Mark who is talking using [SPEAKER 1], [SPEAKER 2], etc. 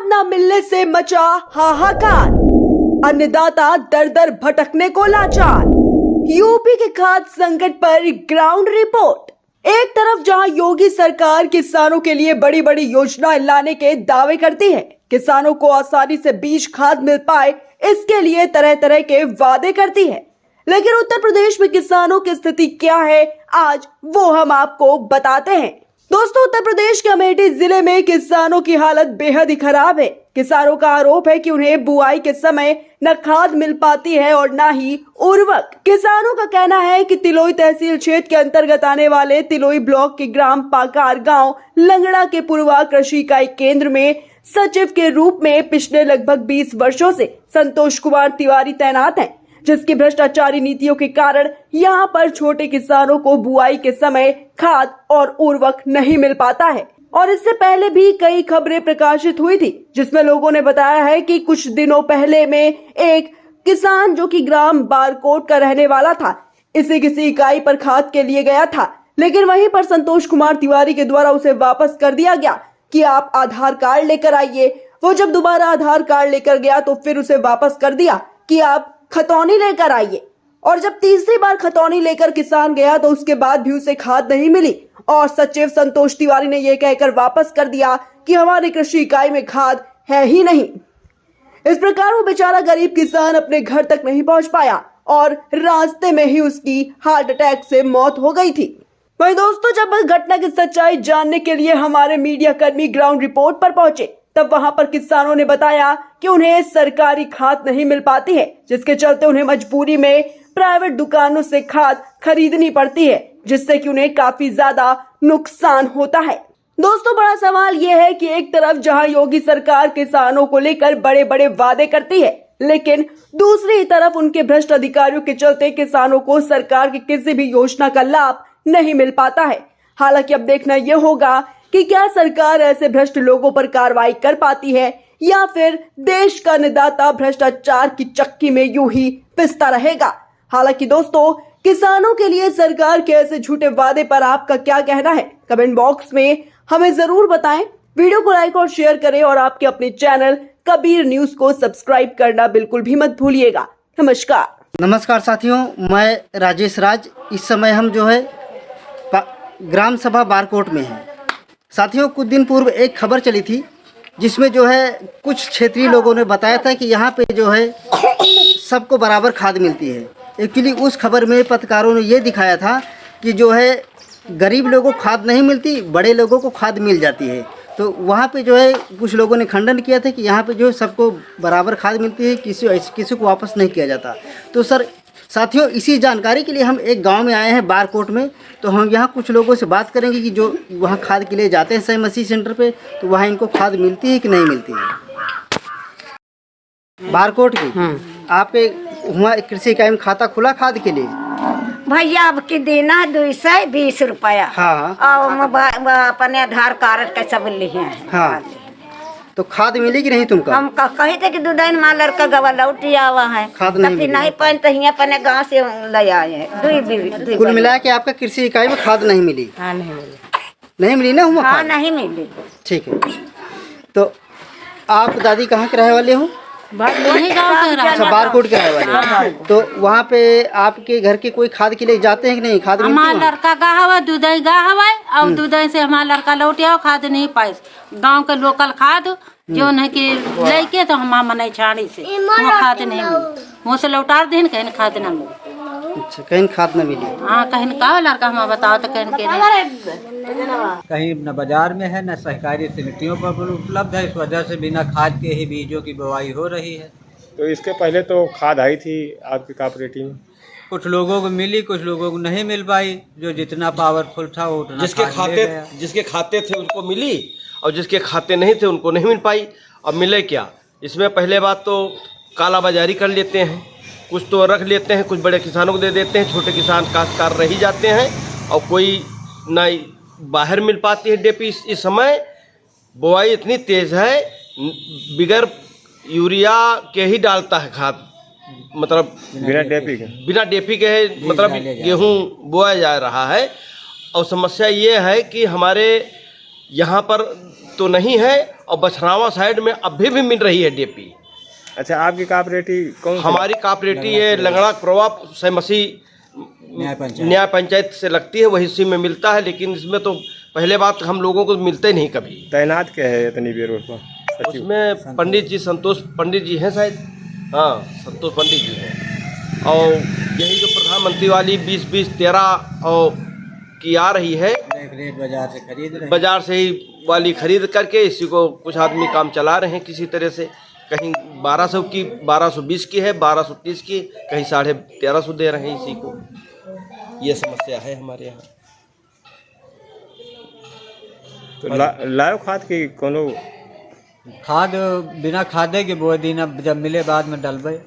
[SPEAKER 1] खाद न मिलने से मचा हाहाकार, अन्नदाता दर दर भटकने को लाचार। यूपी के खाद संकट पर ग्राउंड रिपोर्ट। एक तरफ जहां योगी सरकार किसानों के लिए बड़ी बड़ी योजनाएं लाने के दावे करती है, किसानों को आसानी से बीज खाद मिल पाए इसके लिए तरह तरह के वादे करती है, लेकिन उत्तर प्रदेश में किसानों की स्थिति क्या है आज वो हम आपको बताते हैं। दोस्तों, उत्तर प्रदेश के अमेठी जिले में किसानों की हालत बेहद ही खराब है। किसानों का आरोप है कि उन्हें बुआई के समय न खाद मिल पाती है और न ही उर्वरक। किसानों का कहना है कि तिलोई तहसील क्षेत्र के अंतर्गत आने वाले तिलोई ब्लॉक के ग्राम पाकार गांव लंगड़ा के पूर्वा कृषि इकाई केंद्र में सचिव के रूप में पिछले लगभग 20 वर्षों से संतोष कुमार तिवारी तैनात हैं, जिसकी भ्रष्टाचारी नीतियों के कारण यहाँ पर छोटे किसानों को बुआई के समय खाद और उर्वरक नहीं मिल पाता है। और इससे पहले भी कई खबरें प्रकाशित हुई थी, जिसमें लोगों ने बताया है कि कुछ दिनों पहले में एक किसान जो कि ग्राम बारकोट का रहने वाला था, इसे किसी इकाई पर खाद के लिए गया था, लेकिन वहीं पर संतोष कुमार तिवारी के द्वारा उसे वापस कर दिया गया कि आप आधार कार्ड लेकर आइए। वो जब दोबारा आधार कार्ड लेकर गया तो फिर उसे वापस कर दिया कि आप खतौनी लेकर आइए। और जब तीसरी बार खतौनी लेकर किसान गया तो उसके बाद भी उसे खाद नहीं मिली और सचिव संतोष तिवारी ने यह कहकर वापस कर दिया कि हमारी कृषि इकाई में खाद है ही नहीं। इस प्रकार वो बेचारा गरीब किसान अपने घर तक नहीं पहुंच पाया और रास्ते में ही उसकी हार्ट अटैक से मौत हो गई थी। वहीं दोस्तों, जब इस घटना की सच्चाई जानने के लिए हमारे मीडिया कर्मी ग्राउंड रिपोर्ट पर पहुंचे, तब वहां पर किसानों ने बताया कि उन्हें सरकारी खाद नहीं मिल पाती है, जिसके चलते उन्हें मजबूरी में प्राइवेट दुकानों से खाद खरीदनी पड़ती है, जिससे कि उन्हें काफी ज्यादा नुकसान होता है। दोस्तों, बड़ा सवाल यह है कि एक तरफ जहां योगी सरकार किसानों को लेकर बड़े बड़े वादे करती है, लेकिन दूसरी तरफ उनके भ्रष्ट अधिकारियों के चलते किसानों को सरकार की किसी भी योजना का लाभ नहीं मिल पाता है। हालांकि अब देखना यह होगा कि क्या सरकार ऐसे भ्रष्ट लोगों पर कार्रवाई कर पाती है या फिर देश का अन्नदाता भ्रष्टाचार की चक्की में यूं ही पिसता रहेगा। हालांकि दोस्तों, किसानों के लिए सरकार के ऐसे झूठे वादे पर आपका क्या कहना है, कमेंट बॉक्स में हमें जरूर बताएं। वीडियो को लाइक और शेयर करें और आपके अपने चैनल कबीर न्यूज को सब्सक्राइब करना बिल्कुल भी मत भूलिएगा।
[SPEAKER 2] नमस्कार साथियों, मैं राजेश राज। इस समय हम जो है ग्राम सभा बारकोट में हैं। साथियों, कुछ दिन पूर्व एक खबर चली थी जिसमें जो है कुछ क्षेत्रीय लोगों ने बताया था कि यहाँ पे जो है सबको बराबर खाद मिलती है। एक्चुअली उस खबर में पत्रकारों ने ये दिखाया था कि जो है गरीब लोगों को खाद नहीं मिलती, बड़े लोगों को खाद मिल जाती है। तो वहाँ पे जो है कुछ लोगों ने खंडन किया था कि यहाँ पे जो है सबको बराबर खाद मिलती है, किसी को वापस नहीं किया जाता। तो साथियों, इसी जानकारी के लिए हम एक गांव में आए हैं बारकोट में। तो हम यहाँ कुछ लोगों से बात करेंगे कि जो वहाँ खाद के लिए जाते हैं मसीह सेंटर पे, तो वहाँ इनको खाद मिलती है कि नहीं मिलती है। बारकोट की आपके वहाँ कृषि इकाई में खाता खुला खाद के लिए?
[SPEAKER 3] भैया अब के देना है 220 रुपया।
[SPEAKER 2] हाँ,
[SPEAKER 3] अपने आधार कार्ड का सब लिए हैं।
[SPEAKER 2] हाँ, तो खाद मिलेगी नहीं तुमको?
[SPEAKER 3] हम कहे थे कि दुधाइन माँ लड़का गवा लौटी आवा है,
[SPEAKER 2] खाद नहीं
[SPEAKER 3] पान तो यहाँ अपने गाँव से ले आए हैं।
[SPEAKER 2] कुल मिला के आपका कृषि इकाई में खाद नहीं मिली?
[SPEAKER 3] हाँ, नहीं मिली।
[SPEAKER 2] नहीं मिली ना? हुआ
[SPEAKER 3] हाँ, नहीं मिली।
[SPEAKER 2] ठीक है। तो आप दादी कहाँ के रहने वाले हो? अच्छा, बारकोट के रहने वाले। तो वहाँ पे आपके घर के कोई खाद के लिए जाते हैं कि नहीं? खाद
[SPEAKER 4] हमारा लड़का गा हवा दूधई गा हवा और दूधई से हमारा लड़का लौटे आओ, खाद नहीं पाए। गांव के लोकल खाद जो नहीं कि लेके तो हम मनाई छाड़ी से खाद नहीं मिली, मुँह से लौटा दे कहीं खाद न मिली।
[SPEAKER 2] अच्छा, कहीं खाद न मिली?
[SPEAKER 4] हाँ, कहीं का लड़का हम बताओ तो कहीं के
[SPEAKER 5] कहीं न बाजार में है न सहकारी समितियों पर उपलब्ध है। इस वजह से बिना खाद के ही बीजों की बुवाई हो रही है।
[SPEAKER 6] तो इसके पहले तो खाद आई थी आपकी कोऑपरेटिव में?
[SPEAKER 5] कुछ लोगों को मिली, कुछ लोगों को नहीं मिल पाई। जो जितना पावरफुल था वो उतना
[SPEAKER 7] जिसके खाते थे उनको मिली और जिसके खाते नहीं थे उनको नहीं मिल पाई। अब मिले क्या? इसमें पहले बात तो कालाबाजारी कर लेते हैं, कुछ तो रख लेते हैं, कुछ बड़े किसानों को दे देते हैं, छोटे किसान काश्तकार रह ही जाते हैं और कोई ना बाहर मिल पाती है डीएपी। इस समय बुआई इतनी तेज़ है, बिगर यूरिया के ही डालता है खाद, मतलब बिना डीएपी के है, मतलब गेहूं बोया जा रहा है। और समस्या ये है कि हमारे यहाँ पर तो नहीं है, और बछरावा साइड में अभी भी मिल रही है डीएपी।
[SPEAKER 6] अच्छा, आपकी कॉपरेटिव कौन सी?
[SPEAKER 7] हमारी कॉपरेटिव ये लंगड़ा प्रवाह सहमसी न्याय पंचायत से लगती है, वही इसी में मिलता है। लेकिन इसमें तो पहले बात हम लोगों को मिलते नहीं कभी।
[SPEAKER 6] तैनात क्या है इतनी देर उसमें? सचिव
[SPEAKER 7] उसमें पंडित जी, संतोष पंडित जी हैं शायद, हाँ संतोष पंडित जी हैं। और यही जो प्रधानमंत्री वाली 20-20-13 और की आ रही है,
[SPEAKER 5] रेट बाजार से खरीद रहे हैं।
[SPEAKER 7] बाजार से ही वाली खरीद करके इसी को कुछ आदमी काम चला रहे हैं किसी तरह से। कहीं 1200 की, 1220 की है, 1230 की, कहीं 1350 दे रहे हैं इसी को। ये समस्या है हमारे यहाँ।
[SPEAKER 6] तो लायो खाद की कोनो
[SPEAKER 5] खाद बिना खादे के बोए दिन, अब जब मिले बाद में डलबे।